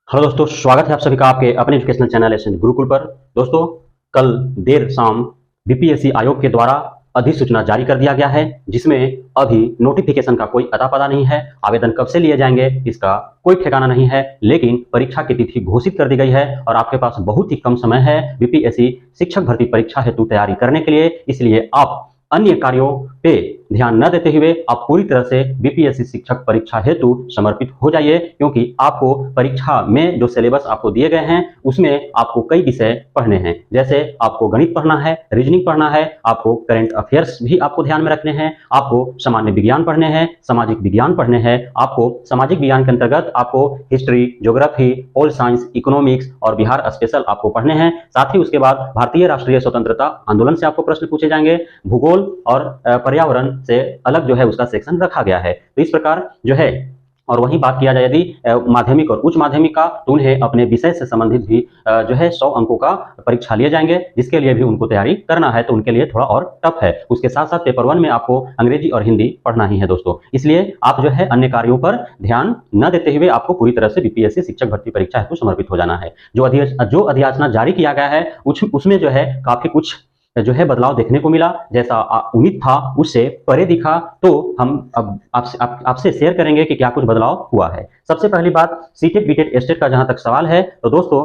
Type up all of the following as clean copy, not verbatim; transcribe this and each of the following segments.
Hello दोस्तों, स्वागत है आप सभी का आपके अपने एजुकेशनल चैनल एशियन गुरुकुल पर। दोस्तों, कल देर शाम बीपीएससी आयोग के द्वारा अधिसूचना जारी कर दिया गया है, जिसमें अभी नोटिफिकेशन का कोई अता पता नहीं है। आवेदन कब से लिए जाएंगे इसका कोई ठिकाना नहीं है, लेकिन परीक्षा की तिथि घोषित कर दी गई है और आपके पास बहुत ही कम समय है बीपीएससी शिक्षक भर्ती परीक्षा हेतु तैयारी करने के लिए। इसलिए आप अन्य कार्यों पे ध्यान न देते हुए आप पूरी तरह से बीपीएससी शिक्षक परीक्षा हेतु समर्पित हो जाइए, क्योंकि आपको परीक्षा में जो सिलेबस आपको दिए गए हैं उसमें आपको कई विषय पढ़ने हैं। जैसे आपको गणित पढ़ना है, रीजनिंग पढ़ना है, आपको करंट अफेयर्स भी आपको ध्यान में रखने हैं, आपको सामान्य विज्ञान पढ़ने हैं, सामाजिक विज्ञान पढ़ने हैं, आपको सामाजिक विज्ञान के अंतर्गत आपको history, geography, pol science, economics और बिहार स्पेशल आपको पढ़ने हैं। साथ ही उसके बाद भारतीय राष्ट्रीय स्वतंत्रता आंदोलन से आपको प्रश्न पूछे जाएंगे। भूगोल और पर्यावरण से अलग जो है उसका सेक्शन रखा गया है। तो इस प्रकार जो है, और वहीं बात किया जाए यदि माध्यमिक और उच्च माध्यमिक का, तो उन्हें अपने विषय से संबंधित भी जो है 100 अंकों का परीक्षा लिए जाएंगे, जिसके लिए भी उनको तैयारी करना है। तो उनके लिए थोड़ा और टफ है। उसके साथ साथ पेपर 1 में आपको अंग्रेजी और हिंदी पढ़ना ही है दोस्तों। इसलिए आप जो है अन्य कार्यों पर ध्यान न देते हुए आपको पूरी तरह से बीपीएससी शिक्षक भर्ती परीक्षा हेतु समर्पित हो जाना है। जो अधिसूचना जारी किया गया है उसमें जो है काफी कुछ जो है बदलाव देखने को मिला। जैसा उम्मीद था उससे परे दिखा, तो हम अब आपसे शेयर करेंगे कि क्या कुछ बदलाव हुआ है। सबसे पहली बात, सीटेट बीटेट एस्टेट का जहां तक सवाल है, तो दोस्तों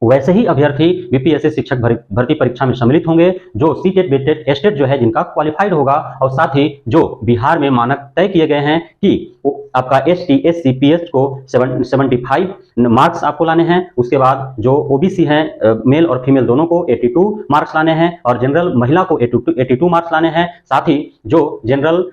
वैसे ही अभ्यर्थी बीपीएससी शिक्षक भर्ती परीक्षा में सम्मिलित होंगे जो सीटेट बीटेट एस्टेट जो है जिनका क्वालिफाइड होगा, और साथ ही जो बिहार में मानक तय किए गए हैं कि आपका एसटी एससी पीएच को 75 मार्क्स आपको लाने हैं। उसके बाद जो ओबीसी हैं मेल और फीमेल दोनों को 82 मार्क्स लाने हैं, और जनरल महिला को 82 मार्क्स लाने हैं। साथ ही जो जनरल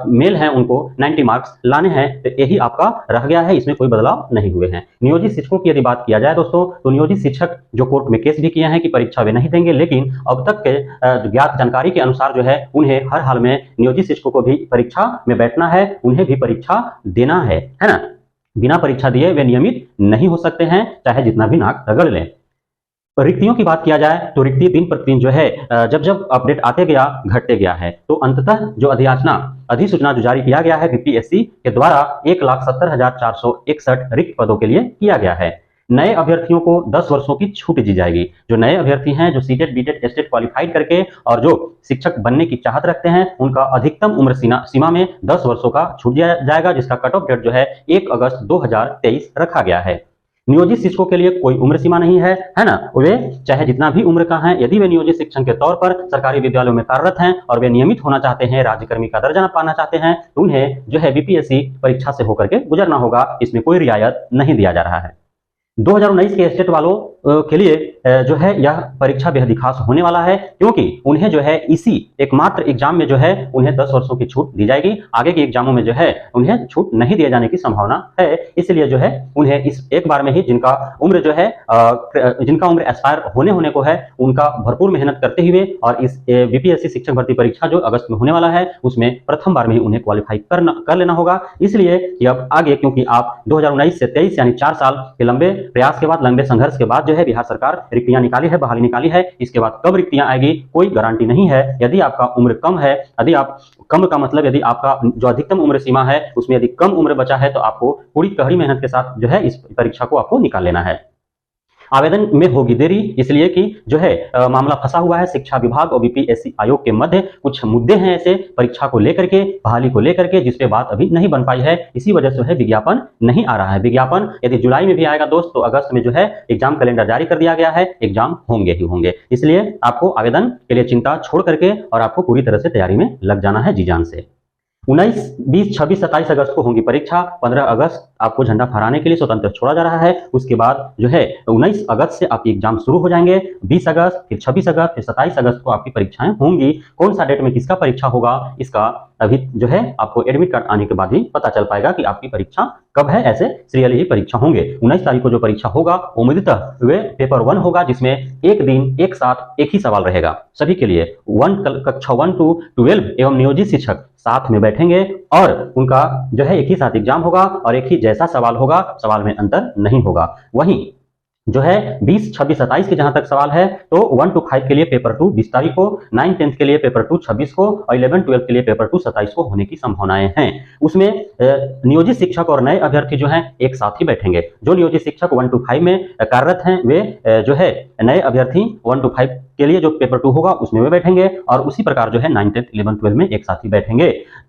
मेल हैं उनको 90 मार्क्स लाने हैं। तो यही आपका रह गया है, इसमें कोई बदलाव नहीं हुए हैं। नियोजित शिक्षकों की यदि बात किया जाए दोस्तों, तो नियोजित शिक्षक जो कोर्ट में केस भी किए हैं कि परीक्षा वे नहीं देंगे, लेकिन अब तक के ज्ञात जानकारी के अनुसार जो है उन्हें हर हाल में नियोजित शिक्षकों को भी परीक्षा में बैठना है, उन्हें भी परीक्षा देना है ना। बिना परीक्षा दिए वे नियमित नहीं हो सकते हैं, चाहे जितना भी नाक रगड़ लें। रिक्तियों की बात किया जाए तो रिक्ति दिन प्रतिदिन जो है जब जब अपडेट आते गया घटते गया है। तो अंततः जो अधिसूचना जो जारी किया गया है बीपीएससी के द्वारा 1,70,461 रिक्त पदों के लिए किया गया है। नए अभ्यर्थियों को 10 वर्षों की छूट दी जाएगी। जो नए अभ्यर्थी हैं जो सीटेट बीटेट एस्टेट क्वालिफाइड करके और जो शिक्षक बनने की चाहत रखते हैं, उनका अधिकतम उम्र सीमा में 10 वर्षों का छूट दिया जाएगा, जिसका कट ऑफ डेट जो है 1 अगस्त 2023 रखा गया है। नियोजित शिक्षकों के लिए कोई उम्र सीमा नहीं है ना। वे चाहे जितना भी उम्र का है, यदि वे नियोजित शिक्षक के तौर पर सरकारी विद्यालयों में कार्यरत हैं और वे नियमित होना चाहते हैं, राज्यकर्मी का दर्जा पाना चाहते हैं, तो उन्हें जो है बीपीएससी परीक्षा से होकर के गुजरना होगा। इसमें कोई रियायत नहीं दिया जा रहा है। 2019 के स्टेट वालों के लिए जो है यह परीक्षा बेहद खास होने वाला है, क्योंकि उन्हें जो है इसी एकमात्र एग्जाम में जो है उन्हें 10 वर्षों की छूट दी जाएगी। आगे के एग्जामों में जो है उन्हें छूट नहीं दिए जाने की संभावना है। इसलिए जो है उन्हें इस एक बार में ही जिनका उम्र एक्सपायर होने को है, उनका भरपूर मेहनत करते हुए और इस बीपीएससी शिक्षक भर्ती परीक्षा जो अगस्त में होने वाला है उसमें प्रथम बार में ही उन्हें क्वालिफाई कर लेना होगा। इसलिए कि अब आगे, क्योंकि आप 2019 से 23 यानी 4 साल के लंबे प्रयास के बाद, लंबे संघर्ष के बाद जो है बिहार सरकार रिक्तियां निकाली है, बहाली निकाली है। इसके बाद कब रिक्तियां आएगी कोई गारंटी नहीं है। यदि आपका उम्र कम है, यदि आप कम का मतलब यदि आपका जो अधिकतम उम्र सीमा है उसमें यदि कम उम्र बचा है, तो आपको पूरी कड़ी मेहनत के साथ जो है इस परीक्षा को आपको निकाल लेना है। आवेदन में होगी देरी, इसलिए कि जो है मामला फंसा हुआ है शिक्षा विभाग और बीपीएससी आयोग के मध्य। कुछ मुद्दे हैं ऐसे परीक्षा को लेकर के, बहाली को लेकर के, जिस पे बात अभी नहीं बन पाई है। इसी वजह से है विज्ञापन नहीं आ रहा है। विज्ञापन यदि जुलाई में भी आएगा दोस्त, तो अगस्त में जो है एग्जाम कैलेंडर जारी कर दिया गया है, एग्जाम होंगे ही होंगे। इसलिए आपको आवेदन के लिए चिंता छोड़ करके और आपको पूरी तरह से तैयारी में लग जाना है जी जान से। 19, 20, 26, 27 अगस्त को होंगी परीक्षा। 15 अगस्त आपको झंडा फहराने के लिए स्वतंत्र छोड़ा जा रहा है। उसके बाद जो है 19 अगस्त से आपके एग्जाम शुरू हो जाएंगे। 20 अगस्त, फिर 26 अगस्त, फिर 27 अगस्त को आपकी परीक्षाएं होंगी। कौन सा डेट में किसका परीक्षा होगा, इसका अभी जो है आपको एडमिट कार्ड आने के बाद ही पता चल पाएगा कि आपकी परीक्षा कब है। ऐसे सीरियली ही परीक्षा होंगे। 19 तारीख को जो परीक्षा होगा उम्मीदतः वे पेपर 1 होगा, जिसमें एक दिन एक साथ एक ही सवाल रहेगा सभी के लिए। कक्षा 1 to 12 एवं नियोजित शिक्षक साथ में बैठेंगे और उनका जो है एक ही साथ एग्जाम होगा और एक ही जैसा सवाल होगा, सवाल में अंतर नहीं होगा। वहीं जो है 20, 26, 27 के जहां तक सवाल है तो 1 to 5 के लिए पेपर 2 20 तारीख को, 9, 10 के लिए पेपर 2 26 को और 11, 12 के लिए पेपर 2 27 को होने की संभावनाएं हैं। उसमें नियोजित शिक्षक और नए अभ्यर्थी जो हैं एक साथ ही बैठेंगे। जो नियोजित शिक्षक 1 to 5 में कार्यरत हैं वे जो है नए अभ्यर्थी 1 to 5 के लिए जो पेपर 2 होगा उसमें वे बैठेंगे और उसी प्रकार जो है 9, 10, 11, 12 में एक साथ ही बैठेंगे,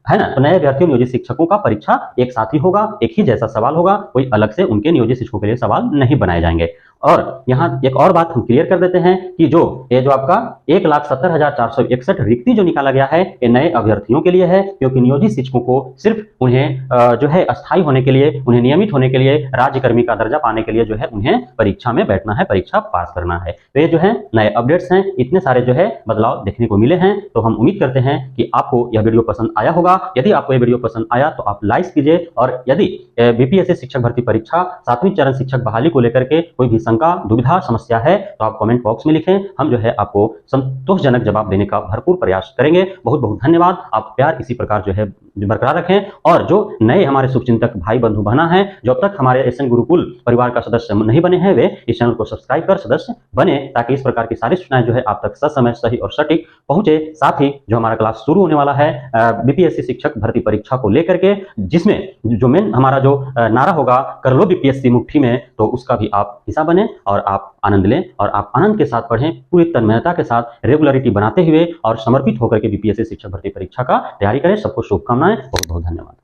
है ना। तो नए अभ्यर्थियों नियोजित शिक्षकों का परीक्षा एक साथ ही होगा, एक ही जैसा सवाल होगा, कोई अलग से उनके नियोजित शिक्षकों के लिए सवाल नहीं बनाए जाएंगे। और यहाँ एक और बात हम क्लियर कर देते हैं कि ये जो आपका 1,70,461 रिक्ति जो निकाला गया है ये नए अभ्यर्थियों के लिए है, क्योंकि नियोजित शिक्षकों को सिर्फ उन्हें जो है अस्थायी होने के लिए, उन्हें नियमित होने के लिए, राज्यकर्मी का दर्जा पाने के लिए जो है उन्हें परीक्षा में बैठना है, परीक्षा पास करना है। तो ये जो है नए अपडेट्स हैं, इतने सारे जो है बदलाव देखने को मिले हैं। तो हम उम्मीद करते हैं कि आपको यह वीडियो पसंद आया होगा। यदि आपको यह वीडियो पसंद आया तो आप लाइक कीजिए, और यदि बीपीएससी शिक्षक भर्ती परीक्षा 7वीं चरण शिक्षक बहाली को लेकर के कोई भी शंका, दुविधा, समस्या है तो आप कमेंट बॉक्स में लिखें, हम जो है आपको संतोषजनक जवाब देने का भरपूर प्रयास करेंगे। बहुत बहुत धन्यवाद। आप प्यार इसी प्रकार जो है बरकरार रखें, और जो नए हमारे शुभचिंतक भाई बंधु बहना है जो अब तक हमारे एसएन गुरुकुल परिवार का सदस्य नहीं बने हैं, वे इस चैनल को सब्सक्राइब कर सदस्य बने, ताकि इस प्रकार की सारी सूचनाएं जो है आप तक ससमय, सही और सटीक पहुंचे। साथ ही जो हमारा क्लास शुरू होने वाला है बीपीएससी शिक्षक भर्ती परीक्षा को लेकर के, जिसमें जो मेन हमारा जो नारा होगा कर लो बीपीएससी मुट्ठी में, तो उसका भी आप हिस्सा बने और आप आनंद लें, और आप आनंद के साथ पढ़ें, पूरी तन्मयता के साथ रेगुलरिटी बनाते हुए और समर्पित होकर के बीपीएससी शिक्षक भर्ती परीक्षा का तैयारी करें। सबको शुभकामनाएं। बहुत बहुत धन्यवाद।